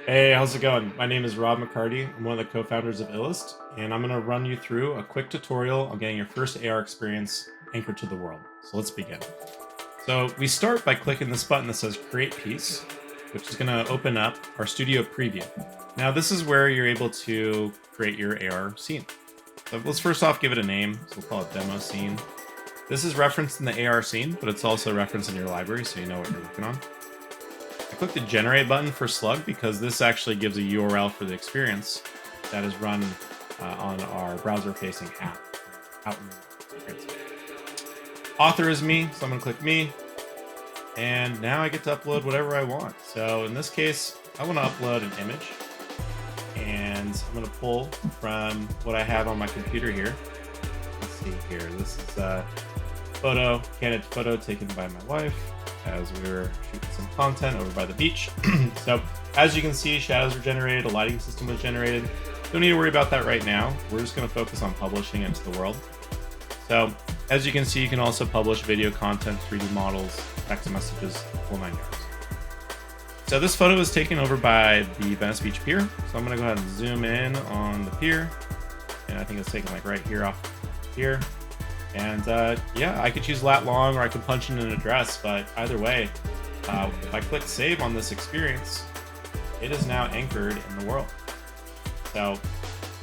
Hey, how's it going? My name is Rob McCarty. I'm one of the co-founders of Illust, and I'm going to run you through a quick tutorial on getting your first AR experience anchored to the world. So let's begin. So we start by clicking this button that says Create Piece, which is going to open up our Studio Preview. Now this is where you're able to create your AR scene. So let's first off give it a name. So we'll call it Demo Scene. This is referenced in the AR scene, but it's also referenced in your library, so you know what you're working on. I click the Generate button for Slug because this actually gives a URL for the experience that is run on our browser-facing app. Author is me, so I'm going to click me, and now I get to upload whatever I want. So in this case, I want to upload an image, and I'm going to pull from what I have on my computer here. Let's see here. This is a candid photo taken by my wife as we were shooting some content over by the beach. So as you can see, shadows were generated, a lighting system was generated. Don't need to worry about that right now. We're just going to focus on publishing it to the world. So as you can see, you can also publish video content, 3D models, text messages, whole 9 yards. So this photo is taken over by the Venice Beach Pier. So I'm going to go ahead and zoom in on the pier. And I think it's taken like right here off here. And yeah, I could choose lat long or I could punch in an address, but either way, if I click save on this experience, it is now anchored in the world. So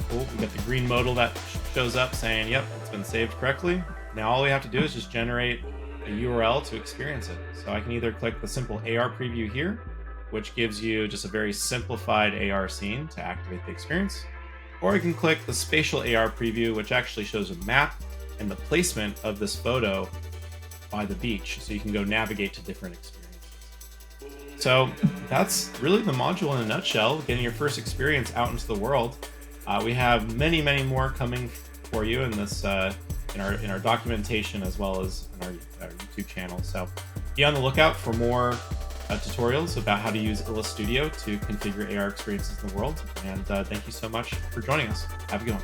cool, we got the green modal that shows up saying, yep, it's been saved correctly. Now all we have to do is just generate a URL to experience it. So I can either click the simple AR preview here, which gives you just a very simplified AR scene to activate the experience, or I can click the spatial AR preview, which actually shows a map and the placement of this photo by the beach, so you can go navigate to different experiences. So that's really the module in a nutshell, getting your first experience out into the world. We have many more coming for you in this in our documentation as well as in our YouTube channel. So be on the lookout for more tutorials about how to use illust Studio to configure AR experiences in the world. And thank you so much for joining us. Have a good one.